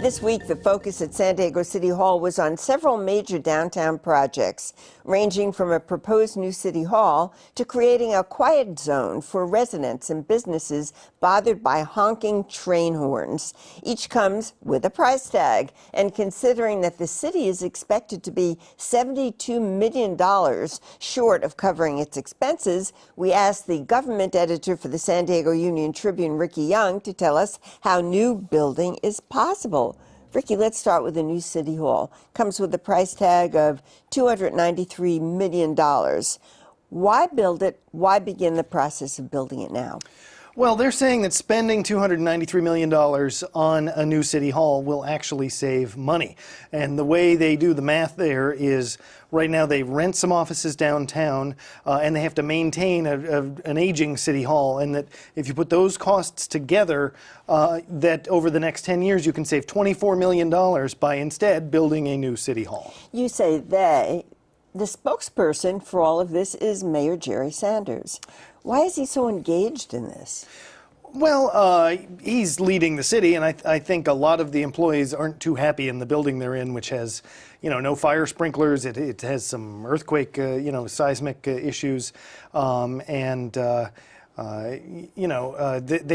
This week, the focus at San Diego City Hall was on several major downtown projects, ranging from a proposed new city hall to creating a quiet zone for residents and businesses bothered by honking train horns. Each comes with a price tag, and considering that the city is expected to be $72 million short of covering its expenses, we asked the government editor for the San Diego Union Tribune, Ricky Young, to tell us how new building is possible. Ricky, let's start with the new City Hall. Comes with a price tag of $293 million. Why build it? Why begin the process of building it now? Well, they're saying that spending $293 million on a new city hall will actually save money. And the way they do the math there is right now they rent some offices downtown and they have to maintain an aging city hall. And that if you put those costs together, that over the next 10 years you can save $24 million by instead building a new city hall. You say they. The spokesperson for all of this is Mayor Jerry Sanders. Why is he so engaged in this? Well, he's leading the city, and I think a lot of the employees aren't too happy in the building they're in, which has, no fire sprinklers. It has some earthquake, seismic issues, they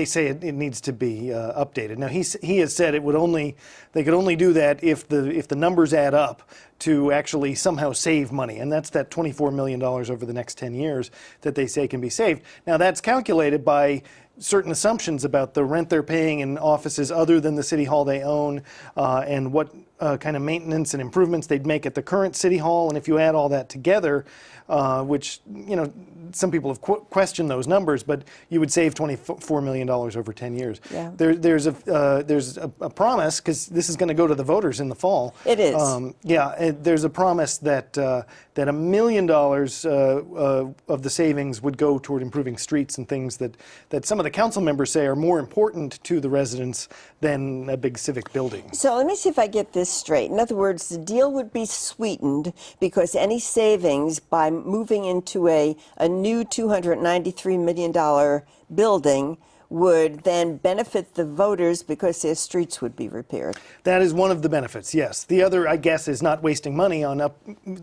say it needs to be updated. Now he has said they could only do that if the numbers add up to actually somehow save money, and that's that $24 million over the next 10 years that they say can be saved. Now that's calculated by certain assumptions about the rent they're paying in offices other than the city hall they own, and what kind of maintenance and improvements they'd make at the current city hall. And if you add all that together, which some people have questioned those numbers, but you would save $24 million over 10 years. Yeah. There's a promise, because this is going to go to the voters in the fall. It is. There's a promise that $1 million of the savings would go toward improving streets and things that some of the council members say are more important to the residents than a big civic building. So let me see if I get this straight. In other words, the deal would be sweetened because any savings by moving into a new $293 million building would then benefit the voters because their streets would be repaired. That is one of the benefits, yes. The other, I guess, is not wasting money on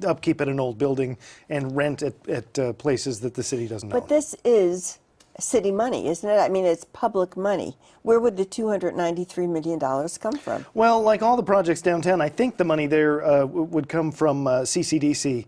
upkeep at an old building and rent at places that the city doesn't own. But this is city money, isn't it? I mean, it's public money. Where would the $293 million come from? Well, like all the projects downtown, I think the money there would come from CCDC,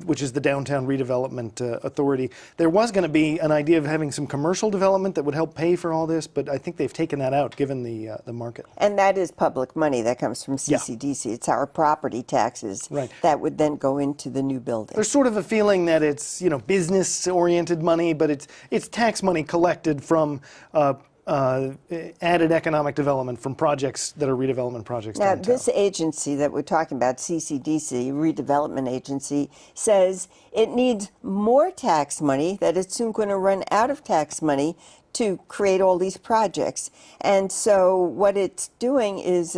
which is the Downtown Redevelopment Authority. There was going to be an idea of having some commercial development that would help pay for all this, but I think they've taken that out given the market. And that is public money that comes from CCDC. Yeah. It's our property taxes that would then go into the new building. There's sort of a feeling that it's business-oriented money, but it's tax money collected from added economic development from projects that are redevelopment projects Now, downtown. This agency that we're talking about, CCDC, Redevelopment Agency, says it needs more tax money, that it's soon going to run out of tax money to create all these projects. And so what it's doing is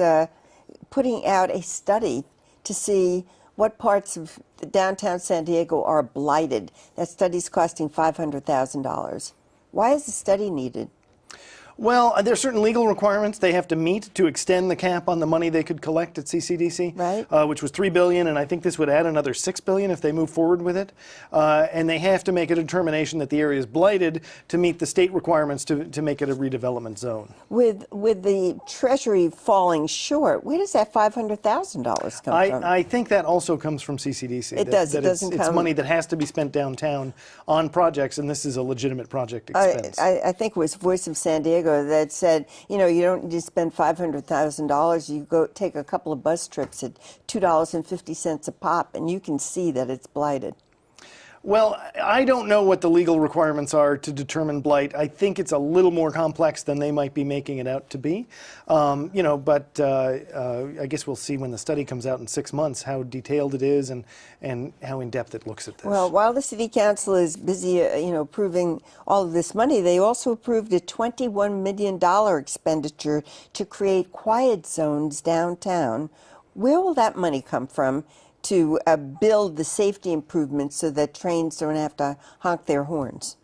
putting out a study to see what parts of the downtown San Diego are blighted. That study's costing $500,000. Why is the study needed? Well, there are certain legal requirements they have to meet to extend the cap on the money they could collect at CCDC, which was $3 billion, and I think this would add another $6 billion if they move forward with it. And they have to make a determination that the area is blighted to meet the state requirements to make it a redevelopment zone. With the Treasury falling short, where does that $500,000 come from? I think that also comes from CCDC. It does. It doesn't come. It's money that has to be spent downtown on projects, and this is a legitimate project expense. I think it was Voice of San Diego that said, you don't need to spend $500,000. You go take a couple of bus trips at $2.50 a pop, and you can see that it's blighted. Well, I don't know what the legal requirements are to determine blight. I think it's a little more complex than they might be making it out to be. But I guess we'll see when the study comes out in 6 months how detailed it is and how in-depth it looks at this. Well, while the City Council is busy, approving all of this money, they also approved a $21 million expenditure to create quiet zones downtown. Where will that money come from to build the safety improvements so that trains don't have to honk their horns?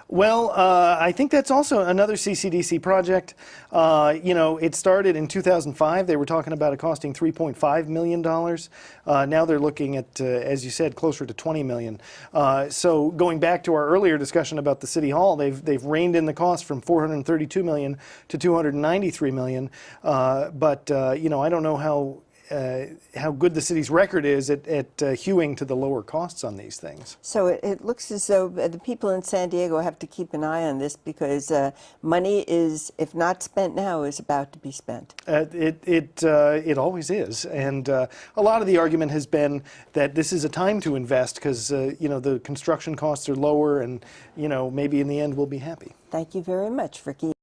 Well, I think that's also another CCDC project. It started in 2005. They were talking about it costing $3.5 million. Now they're looking at, as you said, closer to $20 million. So going back to our earlier discussion about the City Hall, they've reined in the cost from $432 million to $293 million. But I don't know how good the city's record is at hewing to the lower costs on these things. So it looks as though the people in San Diego have to keep an eye on this because money is, if not spent now, is about to be spent. It always is, and a lot of the argument has been that this is a time to invest because the construction costs are lower, and maybe in the end we'll be happy. Thank you very much, Ricky.